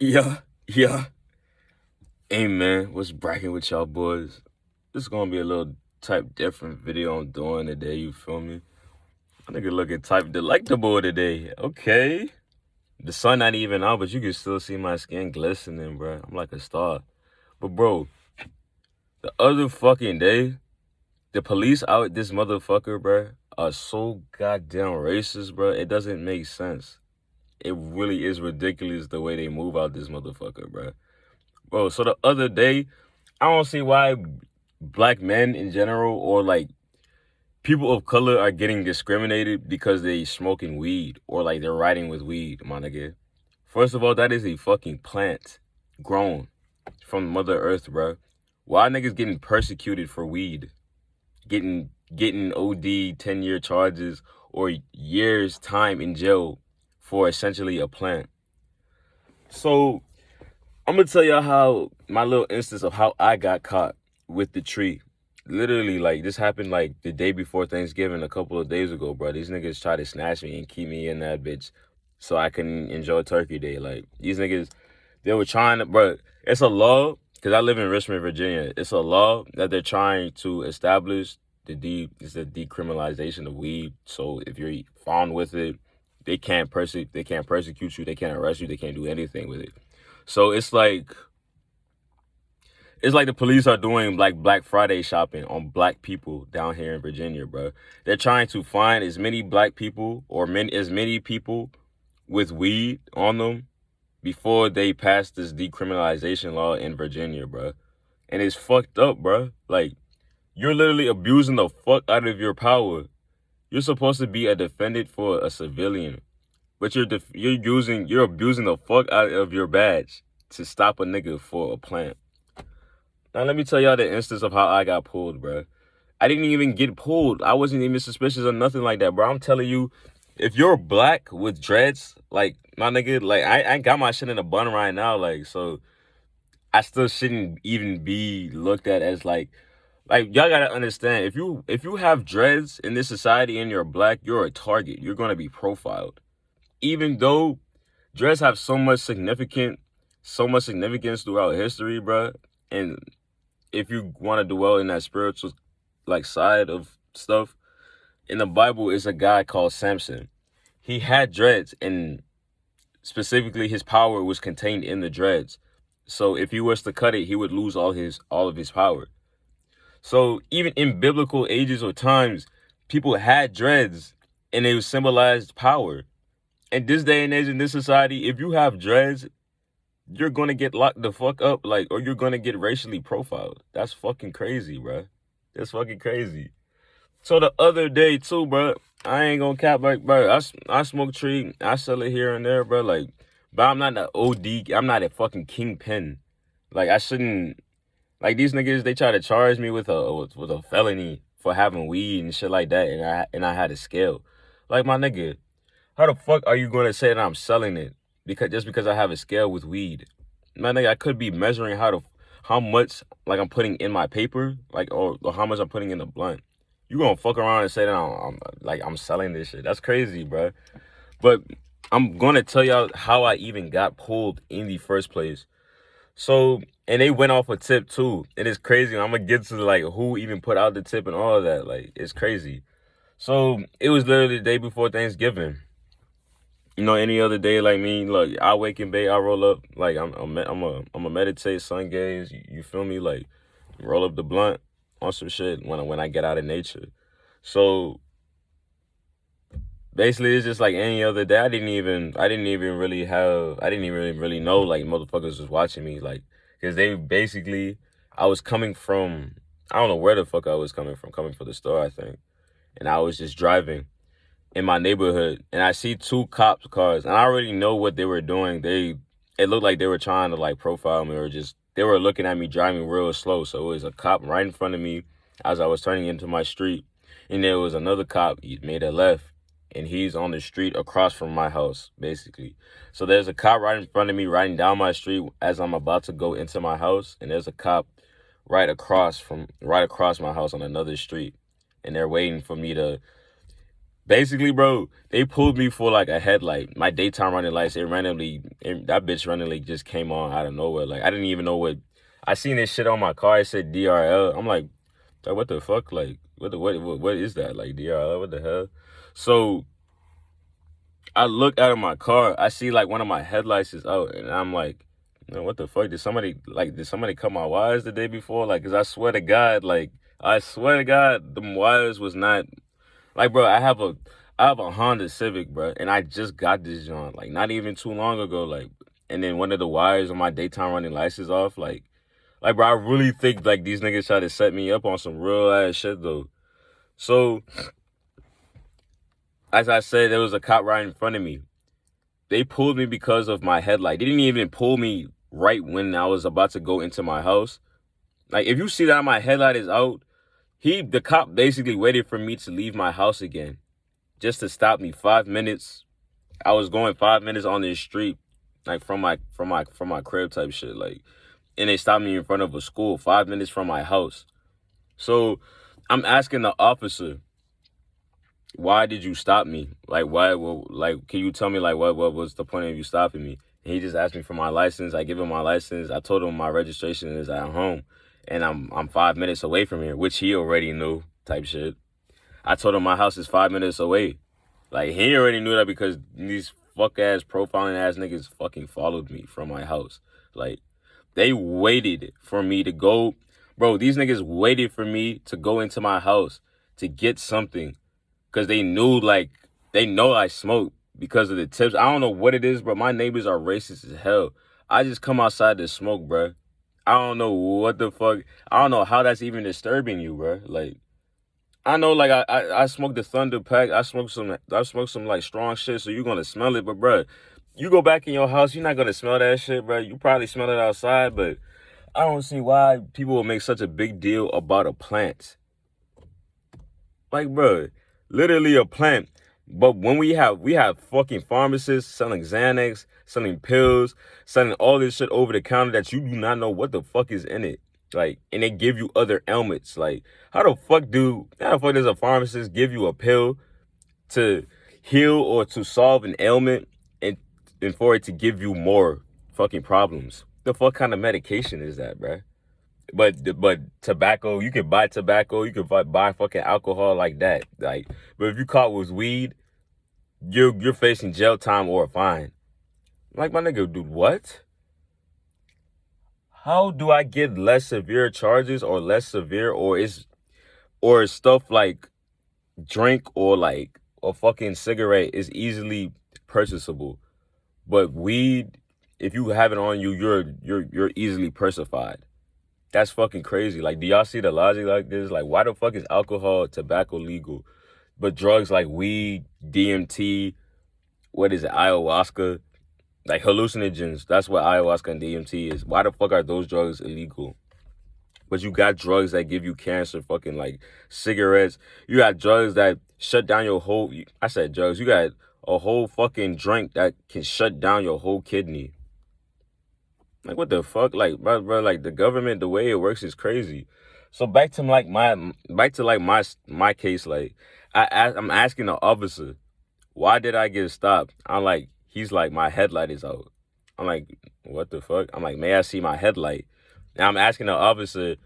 Yeah, yeah. Hey man, what's bracking with y'all boys? This is gonna be a little type different video I'm doing today, you feel me? I nigga looking type delectable today. Okay. The sun not even out, but you can still see my skin glistening, bro. I'm like a star. But bro, the other fucking day, the police out this motherfucker, bro, are so goddamn racist, bro. It doesn't make sense. It really is ridiculous the way they move out this motherfucker, bro. Bro, so the other day, I don't see why black men in general or like people of color are getting discriminated because they smoking weed or like they're riding with weed, my nigga. First of all, that is a fucking plant grown from Mother Earth, bro. Why niggas getting persecuted for weed? Getting OD 10-year charges or years time in jail for essentially a plant. So I'm gonna tell y'all how my little instance of how I got caught with the tree. Literally, like this happened like the day before Thanksgiving, a couple of days ago, bro. These niggas tried to snatch me and keep me in that bitch so I can enjoy Turkey Day. Like these niggas, they were trying to, bro. It's a law because I live in Richmond, Virginia. It's a law that they're trying to establish. It's the decriminalization of weed. So if you're found with it, they can't persecute you, they can't arrest you, they can't do anything with it. So it's like the police are doing like Black Friday shopping on black people down here in Virginia, bro. They're trying to find as many black people or as many people with weed on them before they pass this decriminalization law in Virginia, bro. And it's fucked up, bro. Like you're literally abusing the fuck out of your power. You're supposed to be a defendant for a civilian, but you're abusing the fuck out of your badge to stop a nigga for a plant. Now let me tell y'all the instance of how I got pulled, bro. I didn't even get pulled. I wasn't even suspicious or nothing like that, bro. I'm telling you, if you're black with dreads, like my nigga, like I got my shit in a bun right now, like so I still shouldn't even be looked at as like y'all gotta understand if you have dreads in this society and you're black, you're a target. You're gonna be profiled. Even though dreads have so much significance throughout history, bro. And if you want to dwell in that spiritual like side of stuff, in the Bible is a guy called Samson. He had dreads, and specifically his power was contained in the dreads. So if he was to cut it, he would lose all of his power. So even in biblical ages or times, people had dreads and they symbolized power. In this day and age, in this society, if you have dreads, you're gonna get locked the fuck up, like, or you're gonna get racially profiled. That's fucking crazy, bro. That's fucking crazy. So the other day too, bro, I ain't gonna cap, like, bro. I smoke tree, I sell it here and there, bro. Like, but I'm not an OD. I'm not a fucking kingpin. Like, I shouldn't. Like these niggas, they try to charge me with a felony for having weed and shit like that, and I had a scale. Like my nigga, how the fuck are you gonna say that I'm selling it because I have a scale with weed? My nigga, I could be measuring how much like I'm putting in my paper, like or how much I'm putting in the blunt. You gonna fuck around and say that I'm selling this shit? That's crazy, bro. But I'm gonna tell y'all how I even got pulled in the first place. So, and they went off a tip too. And it's crazy. I'm gonna get to like who even put out the tip and all of that. Like, it's crazy. So it was literally the day before Thanksgiving. You know, any other day like me, look, I wake in bed, I roll up, like I'm a meditate, sun gaze. You feel me? Like roll up the blunt on some shit when I get out of nature. So basically, it's just like any other day. I didn't even really know like motherfuckers was watching me, like, cause they basically, I was coming from, I don't know where the fuck I was coming from the store, I think, and I was just driving in my neighborhood, and I see two cops cars, and I already know what they were doing. It looked like they were trying to like profile me, or just they were looking at me driving real slow. So it was a cop right in front of me as I was turning into my street, and there was another cop. He made a left, and he's on the street across from my house, basically. So there's a cop right in front of me, riding down my street as I'm about to go into my house, and there's a cop right across my house on another street, and they're waiting for me to Basically, bro, they pulled me for like a headlight. My daytime running lights, that bitch randomly just came on out of nowhere. Like I didn't even know what. I seen this shit on my car. It said DRL. I'm like, what the fuck? Like, what is that? Like DRL? What the hell? So I look out of my car. I see like one of my headlights is out, and I'm like, what the fuck? Did somebody cut my wires the day before? Like, cause I swear to God, them wires was not. Like, bro, I have a Honda Civic, bro, and I just got this joint, like, not even too long ago, like, and then one of the wires on my daytime running lights is off, like, bro, I really think, like, these niggas try to set me up on some real ass shit, though. So, as I said, there was a cop right in front of me. They pulled me because of my headlight. They didn't even pull me right when I was about to go into my house. Like, if you see that my headlight is out, the cop basically waited for me to leave my house again, just to stop me 5 minutes. I was going 5 minutes on this street, like from my crib type shit, like, and they stopped me in front of a school 5 minutes from my house. So I'm asking the officer, why did you stop me? Like, why? Well, like, can you tell me, like, what was the point of you stopping me? And he just asked me for my license. I give him my license. I told him my registration is at home, and I'm 5 minutes away from here, which he already knew, type shit. I told him my house is 5 minutes away. Like, he already knew that because these fuck-ass, profiling-ass niggas fucking followed me from my house. Like, they waited for me to go. Bro, these niggas waited for me to go into my house to get something because they knew, like, they know I smoke because of the tips. I don't know what it is, bro. My neighbors are racist as hell. I just come outside to smoke, bro. I don't know what the fuck. I don't know how that's even disturbing you, bro. Like, I know, like, I smoked the Thunder Pack. I smoked some like strong shit, so you're gonna smell it. But bruh, you go back in your house, you're not gonna smell that shit, bruh. You probably smell it outside, but I don't see why people will make such a big deal about a plant. Like, bruh, literally a plant. But when we have fucking pharmacists selling Xanax, selling pills, selling all this shit over the counter that you do not know what the fuck is in it. Like, and they give you other ailments. Like, how the fuck does a pharmacist give you a pill to heal or to solve an ailment and for it to give you more fucking problems? The fuck kind of medication is that, bruh? But tobacco, you can buy tobacco, you can buy fucking alcohol like that. Like, but if you caught with weed, you're facing jail time or a fine. Like, my nigga, dude, what? How do I get less severe charges or less severe, or stuff like drink or like a fucking cigarette is easily purchasable, but weed, if you have it on you, you're easily pursified. That's fucking crazy. Like, do y'all see the logic like this? Like, why the fuck is alcohol, tobacco legal, but drugs like weed, DMT, what is it, ayahuasca, like hallucinogens? That's what ayahuasca and DMT is. Why the fuck are those drugs illegal? But you got drugs that give you cancer, fucking like cigarettes. You got drugs that shut down your whole. I said drugs. You got a whole fucking drink that can shut down your whole kidney. Like, what the fuck? Like, bro, like, the government, the way it works is crazy. So back to my case. Like, I'm asking the officer, why did I get stopped? He's like, my headlight is out. I'm like, what the fuck? I'm like, may I see my headlight? And I'm asking the officer,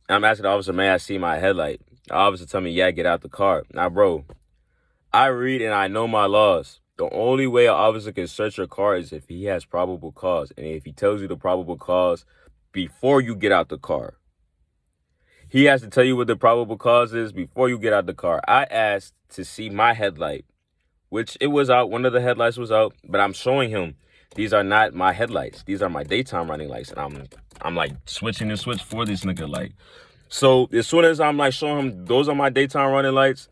may I see my headlight? The officer tell me, yeah, get out the car. Now, bro, I read and I know my laws. The only way an officer can search your car is if he has probable cause. And if he tells you the probable cause before you get out the car. He has to tell you what the probable cause is before you get out the car. I asked to see my headlight, which it was out. One of the headlights was out, but I'm showing him these are not my headlights. These are my daytime running lights. And I'm like switching the switch for this nigga. Like, so as soon as I'm like showing him those are my daytime running lights,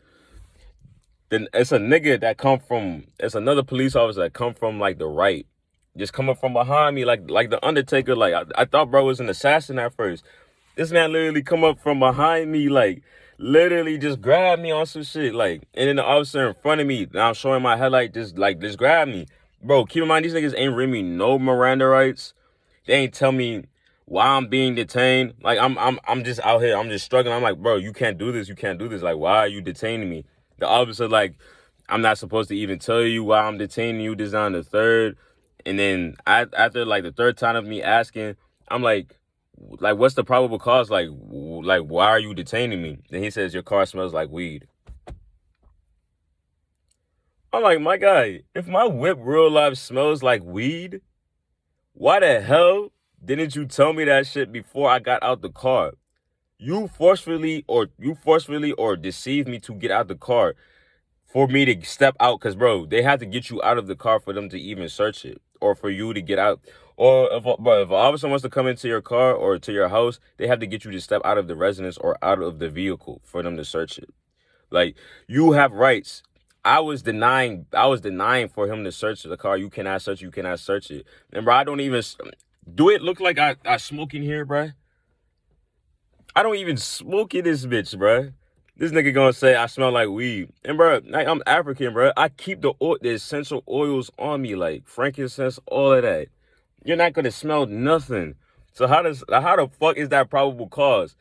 then it's another police officer that come from like the right, just coming from behind me like the Undertaker. Like, I thought bro was an assassin at first. This man literally come up from behind me, like, literally just grab me on some shit, like, and then the officer in front of me, now I'm showing my headlight, just grab me. Bro, keep in mind, these niggas ain't read me no Miranda rights. They ain't tell me why I'm being detained. Like, I'm just out here, I'm just struggling. I'm like, bro, you can't do this. Like, why are you detaining me? The officer like, I'm not supposed to even tell you why I'm detaining you. This on the third. And then after like the third time of me asking, I'm like, what's the probable cause? Like, why are you detaining me? And he says, your car smells like weed. I'm like, my guy, if my whip real life smells like weed, why the hell didn't you tell me that shit before I got out the car? You forcefully or deceived me to get out the car for me to step out, because, bro, they had to get you out of the car for them to even search it, or for you to get out. Or if an officer wants to come into your car or to your house, they have to get you to step out of the residence or out of the vehicle for them to search it. Like, you have rights. I was denying for him to search the car. You cannot search it. And, bro, I don't even... Do it look like I smoke in here, bro? I don't even smoke in this bitch, bro. This nigga gonna say I smell like weed. And, bro, like, I'm African, bro. I keep the essential oils on me, like frankincense, all of that. You're not gonna smell nothing. So how the fuck is that probable cause?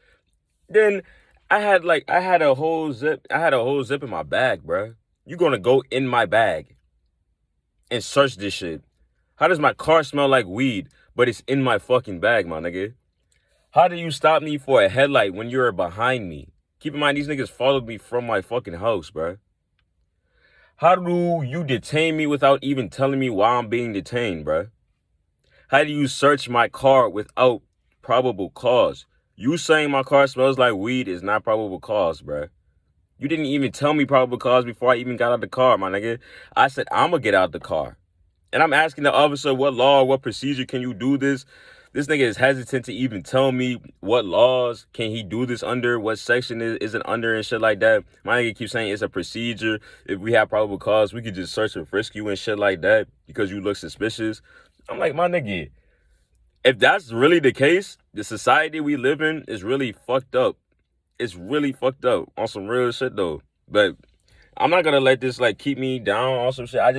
Then I had a whole zip in my bag, bro. You gonna go in my bag and search this shit? How does my car smell like weed, but it's in my fucking bag, my nigga? How do you stop me for a headlight when you're behind me? Keep in mind, these niggas followed me from my fucking house, bro. How do you detain me without even telling me why I'm being detained, bro? How do you search my car without probable cause? You saying my car smells like weed is not probable cause, bro. You didn't even tell me probable cause before I even got out the car, my nigga. I said, I'm gonna get out the car. And I'm asking the officer, what law, what procedure can you do this? This nigga is hesitant to even tell me what laws can he do this under, what section is it under and shit like that. My nigga keeps saying it's a procedure. If we have probable cause, we could just search and frisk you and shit like that because you look suspicious. I'm like, my nigga, if that's really the case, the society we live in is really fucked up. It's really fucked up on some real shit, though. But I'm not gonna let this like keep me down on some shit. I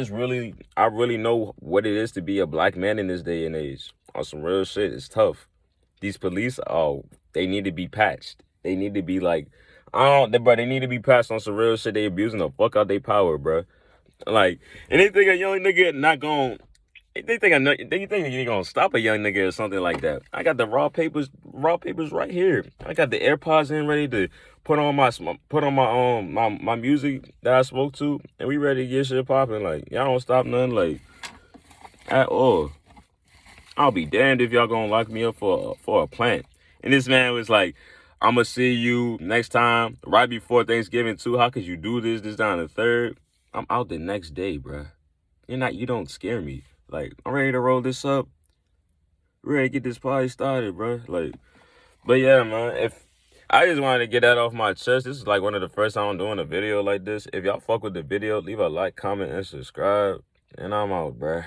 really know what it is to be a black man in this day and age. On some real shit, it's tough. These police, they need to be patched. They need to be like, they need to be patched on some real shit. They abusing the fuck out their power, bro. Like, and they think a young nigga not gon', they think you're gonna stop a young nigga or something like that. I got the raw papers right here. I got the AirPods in ready to put on my music that I spoke to, and we ready to get shit popping. Like, y'all don't stop nothing, like, at all. I'll be damned if y'all gonna lock me up for a plant. And this man was like, I'm gonna see you next time, right before Thanksgiving too. How could you do this? This down the third. I'm out the next day, bruh. You don't scare me. Like, I'm ready to roll this up. We're ready to get this party started, bruh. Like, but yeah, man, if I just wanted to get that off my chest. This is like one of the first time I'm doing a video like this. If y'all fuck with the video, leave a like, comment, and subscribe. And I'm out, bruh.